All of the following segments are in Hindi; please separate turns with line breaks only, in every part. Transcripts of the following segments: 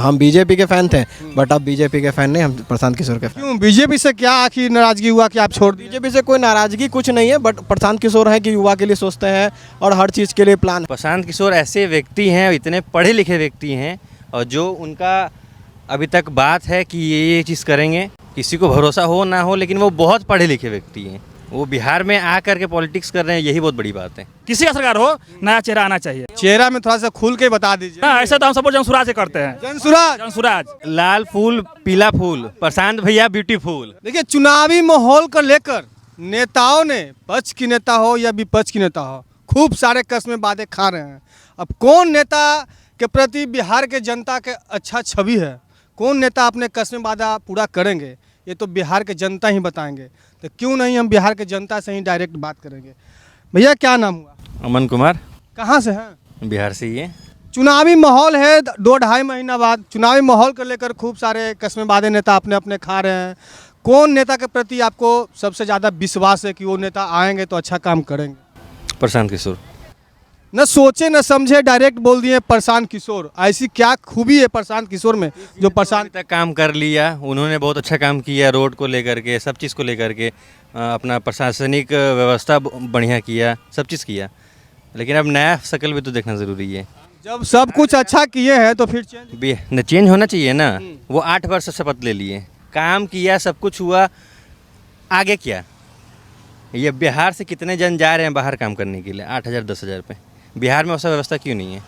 हम बीजेपी के फैन थे, बट अब बीजेपी के फैन नहीं, हम प्रशांत किशोर के फैन।
क्यों बीजेपी से क्या आखिर नाराजगी हुआ कि आप छोड़ दिए?
बीजेपी से कोई नाराजगी कुछ नहीं है, बट प्रशांत किशोर है कि युवा के लिए सोचते हैं और हर चीज़ के लिए प्लान।
प्रशांत किशोर ऐसे व्यक्ति हैं, इतने पढ़े लिखे व्यक्ति हैं, और जो उनका अभी तक बात है कि ये चीज़ करेंगे, किसी को भरोसा हो ना हो, लेकिन वो बहुत पढ़े लिखे व्यक्ति हैं। वो बिहार में आकर के पॉलिटिक्स कर रहे हैं, यही बहुत बड़ी बात है।
किसी का सरकार हो, नया चेहरा आना चाहिए।
चेहरा में थोड़ा सा खुल के बता दीजिए।
हाँ, ऐसा तो हम सपोर्ट जनसुराज से करते हैं।
जनसुराज,
जनसुराज
लाल फूल पीला फूल, प्रशांत भैया ब्यूटीफुल।
देखिए चुनावी माहौल को लेकर नेताओं ने, पक्ष की नेता हो या विपक्ष की नेता हो, खूब सारे कस्में वादे खा रहे हैं। अब कौन नेता के प्रति बिहार के जनता के अच्छा छवि है, कौन नेता अपने कस्में वादा पूरा करेंगे, ये तो बिहार के जनता ही बताएंगे। तो क्यों नहीं हम बिहार के जनता से ही डायरेक्ट बात करेंगे। भैया क्या नाम हुआ?
अमन कुमार,
कहाँ से हैं?
बिहार से ही है।
चुनावी माहौल है, 2-2.5 महीना बाद चुनावी माहौल को लेकर खूब सारे कस्में वादे नेता अपने अपने खा रहे हैं। कौन नेता के प्रति आपको सबसे ज़्यादा विश्वास है कि वो नेता आएंगे तो अच्छा काम करेंगे?
प्रशांत किशोर।
न सोचे न समझे डायरेक्ट बोल दिए प्रशांत किशोर। ऐसी क्या खूबी है प्रशांत किशोर में जो प्रशांत
तक काम कर लिया? उन्होंने बहुत अच्छा काम किया, रोड को लेकर के, सब चीज़ को लेकर के, अपना प्रशासनिक व्यवस्था बढ़िया किया, सब चीज़ किया। लेकिन अब नया शक्ल भी तो देखना ज़रूरी है।
जब सब कुछ अच्छा किए हैं तो फिर
चेंज होना चाहिए ना। वो 8 वर्ष से शपथ ले लिए, काम किया, सब कुछ हुआ, आगे क्या? ये बिहार से कितने जन जा रहे हैं बाहर काम करने के लिए, 8,000 10,000 पे। बिहार में वैसा व्यवस्था क्यों नहीं है?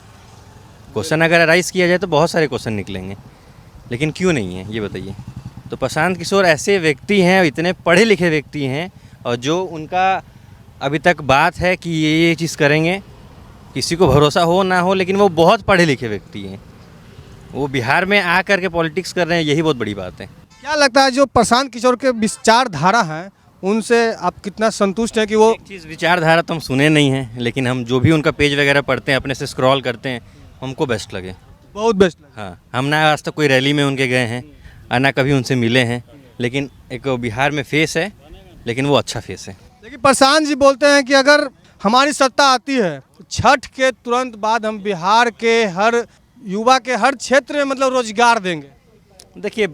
क्वेश्चन अगर राइज किया जाए तो बहुत सारे क्वेश्चन निकलेंगे, लेकिन क्यों नहीं है ये बताइए। तो प्रशांत किशोर ऐसे व्यक्ति हैं, इतने पढ़े लिखे व्यक्ति हैं, और जो उनका अभी तक बात है कि ये चीज़ करेंगे, किसी को भरोसा हो ना हो, लेकिन वो बहुत पढ़े लिखे व्यक्ति हैं। वो बिहार में आकर के पॉलिटिक्स कर रहे हैं, यही बहुत बड़ी बात है।
क्या लगता है जो प्रशांत किशोर के विचारधारा हैं उनसे आप कितना संतुष्ट हैं कि वो?
एक चीज़, विचारधारा तो हम सुने नहीं हैं, लेकिन हम जो भी उनका पेज वगैरह पढ़ते हैं, अपने से स्क्रॉल करते हैं, हमको बेस्ट लगे,
बहुत बेस्ट लगे।
हाँ। हम ना आज तक कोई रैली में उनके गए हैं और ना कभी उनसे मिले हैं, लेकिन एक बिहार में फेस है, लेकिन वो अच्छा फेस है।
लेकिन प्रशांत जी बोलते हैं कि अगर हमारी सत्ता आती है तो छठ के तुरंत बाद हम बिहार के हर युवा के हर क्षेत्र में मतलब रोजगार देंगे।
देखिए,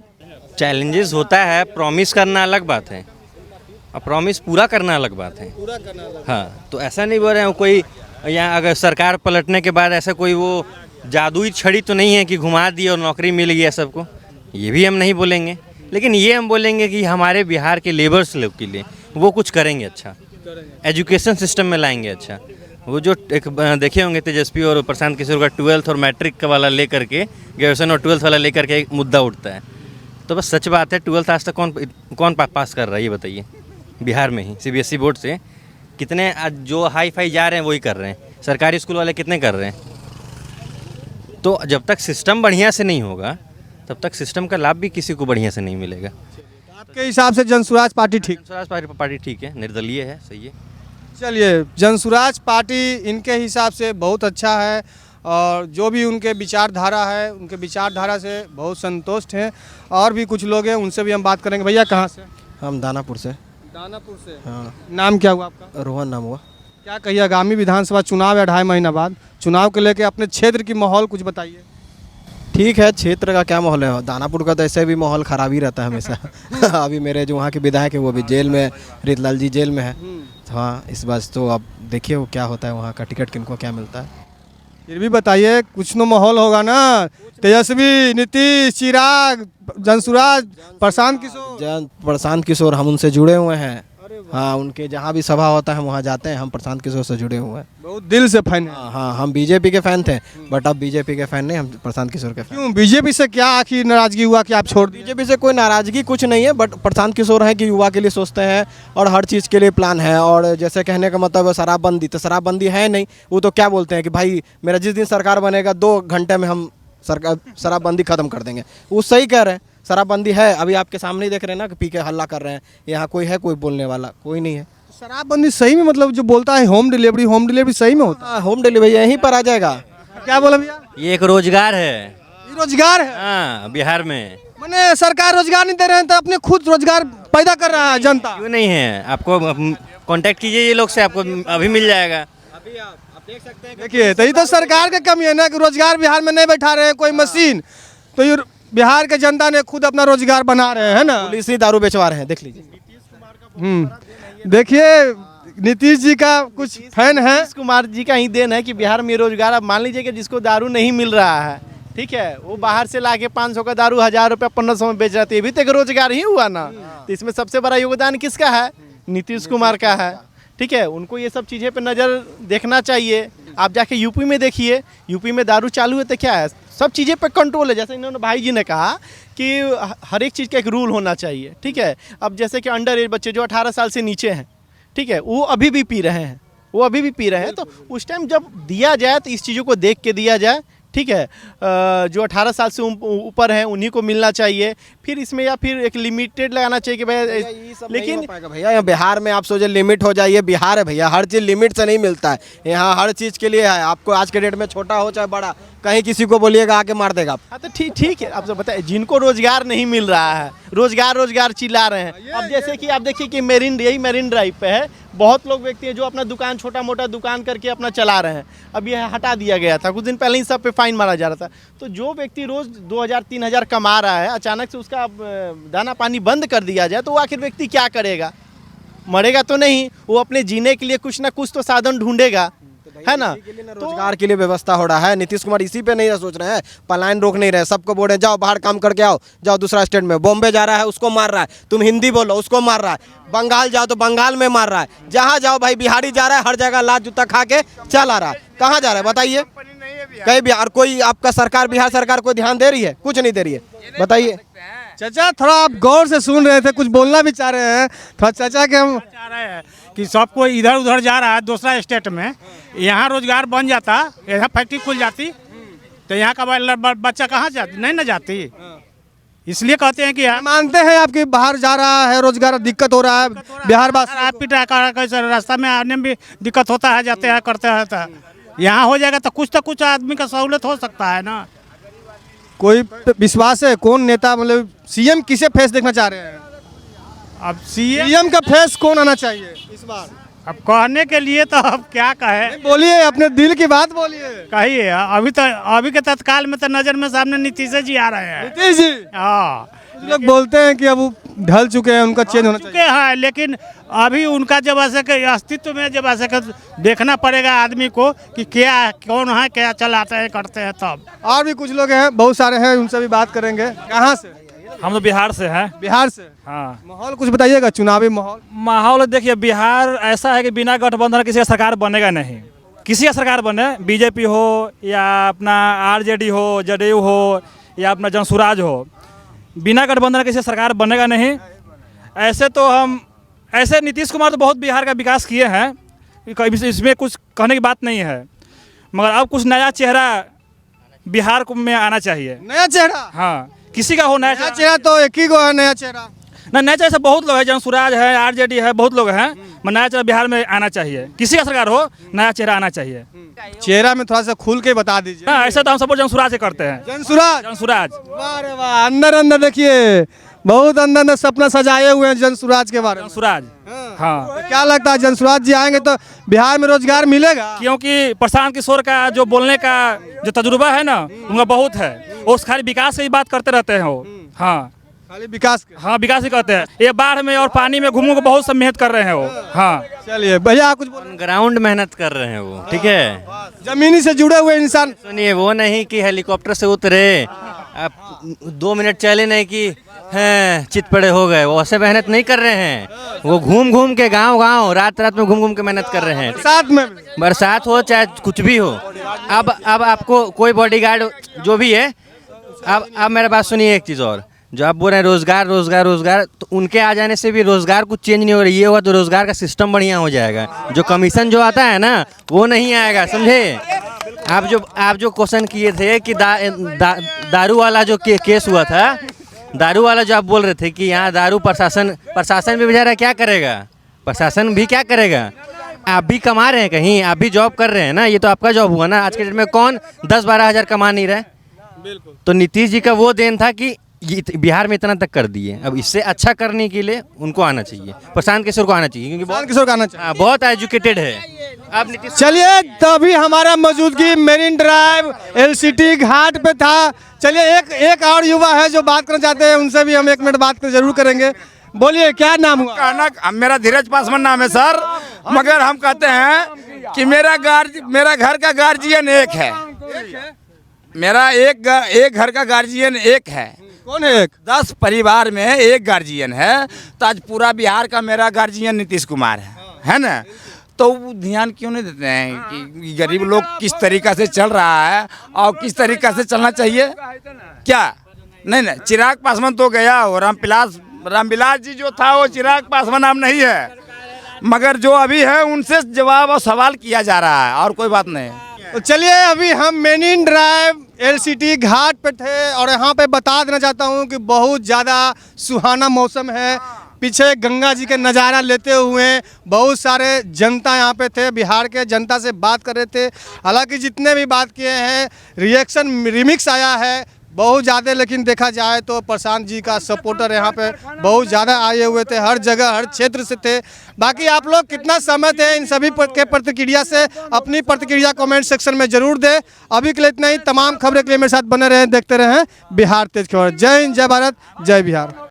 चैलेंजेस होता है, प्रॉमिस करना अलग बात है और प्रॉमिस पूरा करना अलग बात है। हाँ, तो ऐसा नहीं बोल रहे हैं कोई यहाँ अगर सरकार पलटने के बाद ऐसा कोई वो जादुई छड़ी तो नहीं है कि घुमा दी और नौकरी मिल गया सबको, ये भी हम नहीं बोलेंगे। लेकिन ये हम बोलेंगे कि हमारे बिहार के लेबर्स लोग के लिए वो कुछ करेंगे अच्छा, एजुकेशन सिस्टम में लाएंगे अच्छा। वो जो एक देखे होंगे तेजस्वी और प्रशांत किशोर का 12th और मैट्रिक का वाला लेकर के, ग्रेजुएशन और 12th वाला लेकर के एक मुद्दा उठता है, तो बस सच बात है 12th आज तक कौन पास कर रहा है ये बताइए। बिहार में ही CBSE बोर्ड से कितने आज जो हाई फाई जा रहे हैं वही कर रहे हैं, सरकारी स्कूल वाले कितने कर रहे हैं। तो जब तक सिस्टम बढ़िया से नहीं होगा तब तक सिस्टम का लाभ भी किसी को बढ़िया से नहीं मिलेगा।
आपके हिसाब से जनसुराज पार्टी ठीक?
स्वराज पार्टी ठीक है, निर्दलीय है, सही है।
चलिए, जनसुराज पार्टी इनके हिसाब से बहुत अच्छा है और जो भी उनके विचारधारा है उनके विचारधारा से बहुत संतुष्ट हैं। और भी कुछ लोग हैं, उनसे भी हम बात करेंगे। भैया कहाँ से?
हम दानापुर से।
दानापुर से?
हाँ।
नाम क्या हुआ आपका?
रोहन नाम हुआ।
क्या कहिए, आगामी विधानसभा चुनाव है 2.5 महीना बाद, चुनाव को लेके अपने क्षेत्र की माहौल कुछ बताइए।
ठीक है, क्षेत्र का क्या माहौल है? दानापुर का तो ऐसे भी माहौल ख़राब ही रहता है हमेशा। अभी मेरे जो वहाँ के विधायक है वो भी जेल में, रीतलाल जी जेल में है। हाँ, इस बात तो अब देखिए वो क्या होता है, वहाँ का टिकट किनको क्या मिलता है।
फिर भी बताइए, कुछ तो माहौल होगा ना। तेजस्वी, नीतीश, चिराग, जनसुराज, प्रशांत किशोर।
प्रशांत किशोर हम उनसे जुड़े हुए हैं। हाँ, उनके जहाँ भी सभा होता है हम वहाँ जाते हैं। हम प्रशांत किशोर से जुड़े हुए हैं,
बहुत दिल से फैन है।
हाँ, हम बीजेपी के फैन थे, बट अब बीजेपी के फैन नहीं, हम प्रशांत किशोर के फैन।
क्यों बीजेपी से क्या आखिर नाराजगी हुआ कि आप छोड़ दिए?
बीजेपी से कोई नाराजगी कुछ नहीं है, बट प्रशांत किशोर है कि युवा के लिए सोचते हैं और हर चीज़ के लिए प्लान है। और जैसे कहने का मतलब शराबबंदी, तो शराबबंदी है नहीं। वो तो क्या बोलते हैं कि भाई मेरा जिस दिन सरकार बनेगा 2 घंटे में हम शराबबंदी खत्म कर देंगे। वो सही कह रहे हैं, शराबबंदी है। अभी आपके सामने ही देख रहे हैं ना कि पी के हल्ला कर रहे हैं। यहाँ कोई है, कोई बोलने वाला कोई नहीं है।
शराबबंदी सही में मतलब जो बोलता है होम डिलीवरी सही में होता
हाँ, होम डिलीवरी यहीं पर आ जाएगा।
है? क्या बोला भैया?
ये एक रोजगार है।
ये रोजगार है?
हाँ, बिहार में
मैंने सरकार रोजगार नहीं दे रहे हैं तो अपने खुद रोजगार पैदा कर रहा है जनता।
क्यों नहीं है? आपको कांटेक्ट कीजिए ये लोग से, आपको अभी मिल जाएगा।
अभी आप देख सकते हैं।
देखिए, तो ये तो सरकार की कमी है ना कि रोजगार बिहार में नहीं बैठा रहे हैं कोई मशीन। तो ये बिहार के जनता ने खुद अपना रोजगार बना रहे हैं ना।
पुलिस ही दारू बेचवा रहे हैं, देख लीजिए।
देखिए नीतीश जी का कुछ फैन है।
नीतीश कुमार जी का ही देन है कि बिहार में रोजगार, अब मान लीजिए कि जिसको दारू नहीं मिल रहा है, ठीक है, वो बाहर से लाके 500 का दारू 1000 रुपया 1500 में बेच रहा है, ये भी तो एक रोजगार ही हुआ ना। तो इसमें सबसे बड़ा योगदान किसका है? नीतीश कुमार का है, ठीक है। उनको ये सब चीज़ें पे नज़र देखना चाहिए। आप जाके यूपी में देखिए, यूपी में दारू चालू है तो क्या है, सब चीज़ें पे कंट्रोल है। जैसे इन्होंने भाई जी ने कहा कि हर एक चीज़ का एक रूल होना चाहिए, ठीक है। अब जैसे कि अंडर एज बच्चे जो 18 साल से नीचे हैं, ठीक है, वो अभी भी पी रहे हैं, वो अभी भी पी रहे हैं। तो उस टाइम जब दिया जाए तो इस चीज़ों को देख के दिया जाए, ठीक है। जो 18 साल से ऊपर हैं उन्हीं को मिलना चाहिए। फिर इसमें या फिर एक लिमिटेड लगाना चाहिए कि भाई, लेकिन
भैया यहाँ बिहार में आप सोचे लिमिट हो जाइए, बिहार है भैया, हर चीज़ लिमिट से नहीं मिलता है। यहाँ हर चीज़ के लिए है, आपको आज के डेट में छोटा हो चाहे बड़ा, कहीं किसी को बोलिएगा आके मार देगा।
हाँ तो ठीक है। अब तो बताइए, जिनको रोजगार नहीं मिल रहा है, रोजगार चिल्ला रहे हैं। अब जैसे कि आप देखिए कि मेरिन ड्राइव पे है, बहुत लोग व्यक्ति हैं जो अपना दुकान, छोटा मोटा दुकान करके अपना चला रहे हैं। अब यह हटा दिया गया था, कुछ दिन पहले ही सब पे फाइन मारा जा रहा था। तो जो व्यक्ति रोज 2000-3000 कमा रहा है, अचानक से उसका दाना पानी बंद कर दिया जाए तो वो आखिर व्यक्ति क्या करेगा? मरेगा तो नहीं, वो अपने जीने के लिए कुछ ना कुछ तो साधन ढूंढेगा, है ना। तो
रोजगार के लिए व्यवस्था हो रहा है। नीतीश कुमार इसी पे नहीं सोच रहे हैं, पलायन रोक नहीं रहे, सबको बोल रहे हैं जाओ बाहर काम करके आओ, जाओ दूसरा स्टेट में। बॉम्बे जा रहा है उसको मार रहा है, तुम हिंदी बोलो उसको मार रहा है। बंगाल जाओ तो बंगाल में मार रहा है। जहाँ जाओ भाई बिहारी जा रहा है, हर जगह लात जूता खा के चल आ रहा है। कहाँ जा रहा है बताइए? कहीं बिहार कोई आपका सरकार, बिहार सरकार कोई ध्यान दे रही है? कुछ नहीं दे रही है, बताइए।
चाचा थोड़ा आप गौर से सुन रहे थे, कुछ बोलना भी चाह रहे हैं थोड़ा चाचा के हम।
चाह रहे हैं कि सब कोई इधर उधर जा रहा है दूसरा स्टेट में, यहाँ रोजगार बन जाता, यहाँ फैक्ट्री खुल जाती तो यहाँ का बच्चा कहाँ जाती, नहीं ना जाती। इसलिए कहते हैं कि
मानते हैं आपके बाहर जा रहा है, रोजगार दिक्कत हो रहा है बिहार
रास्ता में आने में भी दिक्कत होता है, जाते हैं करते हैं। तो यहाँ हो जाएगा तो कुछ आदमी का सहूलत हो सकता है ना।
कोई विश्वास है कौन नेता, मतलब सीएम किसे फेस देखना चाह रहे हैं?
अब सीएम
सीएम का फेस कौन आना चाहिए इस बार?
अब कहने के लिए तो अब क्या कहे,
बोलिए, अपने दिल की बात बोलिए।
कहिए। अभी के तत्काल में तो नजर में सामने नीतीश जी आ रहे हैं।
नीतीश जी,
हाँ,
लोग बोलते हैं कि अब वो ढल चुके हैं, उनका चेंज होना चाहिए।
चुके हैं, लेकिन अभी उनका जब ऐसे के अस्तित्व में जब ऐसे के देखना पड़ेगा आदमी को कि क्या कौन है, क्या चलाते हैं करते हैं। तब
और भी कुछ लोग हैं, बहुत सारे हैं, उनसे भी बात करेंगे। कहाँ से?
हम तो बिहार से हैं।
बिहार से।
हाँ,
माहौल कुछ बताइएगा, चुनावी माहौल।
माहौल देखिए, बिहार ऐसा है कि बिना गठबंधन किसी का सरकार बनेगा नहीं। किसी का सरकार बने, बीजेपी हो या अपना आरजेडी हो, जदयू हो या अपना जनसुराज हो, बिना गठबंधन किसी सरकार बनेगा नहीं। ऐसे नीतीश कुमार तो बहुत बिहार का विकास किए हैं, इसमें कुछ कहने की बात नहीं है, मगर अब कुछ नया चेहरा बिहार को में आना चाहिए।
नया चेहरा?
हाँ, किसी का हो नया
चेहरा तो एक ही को है, नया चेहरा
ना। नया चेहरा से बहुत लोग हैं, जनसुराज है, आरजेडी है, बहुत लोग हैं, मगर नया चेहरा बिहार में आना चाहिए। किसी का सरकार हो, नया चेहरा आना चाहिए।
चेहरा में थोड़ा सा खुल के बता दीजिए।
हाँ, ऐसा तो हम सपोर्ट जनसुराज से करते हैं। जनसुराज
वाह रे वाह, अंदर अंदर देखिए, बहुत अंदर अंदर सपना सजाए हुए हैं जनसुराज के बारे में।
जनसुराज, हाँ।
तो क्या लगता है जनसुराज जी आएंगे तो बिहार में रोजगार मिलेगा?
क्योंकि प्रशांत किशोर का जो बोलने का जो तजुर्बा है ना, उनका बहुत है। वो खाली विकास की बात करते रहते हैं वो। हाँ,
खाली विकास।
हाँ, विकास ही कहते हैं। ये बाढ़ में और पानी में घूमने को बहुत सब मेहनत कर रहे हैं वो। हाँ,
चलिए भैया कुछ बोलिए।
ग्राउंड मेहनत कर रहे हैं वो, ठीक है।
जमीनी से जुड़े हुए इंसान।
सुनिए, वो नहीं कि हेलीकॉप्टर से उतरे, आप 2 मिनट चले नहीं कि हैं चित पड़े हो गए, वो ऐसे मेहनत नहीं कर रहे हैं। वो घूम घूम के गांव रात में घूम घूम के मेहनत कर रहे हैं। बरसात हो चाहे कुछ भी हो। अब आपको कोई बॉडीगार्ड जो भी है, अब मेरे बात सुनिए एक चीज़ और, जो आप बोल रहे हैं रोजगार, तो उनके आ जाने से भी रोजगार कुछ चेंज नहीं हो रही। ये होगा तो रोजगार का सिस्टम बढ़िया हो जाएगा। जो कमीशन जो आता है ना, वो नहीं आएगा, समझे। आप जो क्वेश्चन किए थे कि दारू वाला जो केस हुआ था, दारू वाला जो आप बोल रहे थे कि यहाँ दारू प्रशासन भी बेचारा क्या करेगा, प्रशासन भी क्या करेगा। आप भी कमा रहे हैं कहीं, आप भी जॉब कर रहे हैं ना, ये तो आपका जॉब हुआ ना। आज के डेट में कौन 10-12 हज़ार कमा नहीं रहा है? तो नीतीश जी का वो देन था कि बिहार में इतना तक कर दिए, अब इससे अच्छा करने के लिए उनको आना चाहिए, प्रशांत किशोर को आना चाहिए, क्योंकि
प्रशांत किशोर का आना चाहिए।
बहुत एजुकेटेड है। अब नीतीश
चलिए, तभी हमारा मौजूदगी मेरिन ड्राइव एलसीटी घाट पे था। चलिए, एक और युवा है जो बात करना चाहते हैं, उनसे भी हम 1 मिनट बात जरूर करेंगे। बोलिए, क्या नाम हुआ?
कहना मेरा धीरज पासवान नाम है सर, मगर हम कहते हैं कि मेरा घर का गार्जियन एक है, मेरा एक घर का गार्जियन एक है।
कौन है एक?
10 परिवार में एक गार्जियन है, तो आज पूरा बिहार का मेरा गार्जियन नीतीश कुमार है ना। तो वो ध्यान क्यों नहीं देते हैं कि गरीब लोग किस तरीका से चल रहा है और किस तरीका से चलना चाहिए? क्या नहीं, चिराग पासवान तो गया हो, रामविलास जी जो था वो चिराग पासवान नाम नहीं है, मगर जो अभी है उनसे जवाब और सवाल किया जा रहा है, और कोई बात नहीं।
तो चलिए, अभी हम मेरिन ड्राइव एलसीटी घाट पे थे और यहाँ पे बता देना चाहता हूँ कि बहुत ज़्यादा सुहाना मौसम है। पीछे गंगा जी के नज़ारा लेते हुए बहुत सारे जनता यहाँ पे थे, बिहार के जनता से बात कर रहे थे। हालांकि जितने भी बात किए हैं, रिएक्शन रिमिक्स आया है बहुत ज़्यादा, लेकिन देखा जाए तो प्रशांत जी का सपोर्टर यहाँ पे बहुत ज़्यादा आए हुए थे, हर जगह हर क्षेत्र से थे। बाकी आप लोग कितना सहमत हैं इन सभी के प्रतिक्रिया से, अपनी प्रतिक्रिया कमेंट सेक्शन में जरूर दें। अभी के लिए इतना ही। तमाम खबरें के लिए मेरे साथ बने रहें, देखते रहें बिहार तेज खबर। जय हिंद, जय भारत, जय बिहार।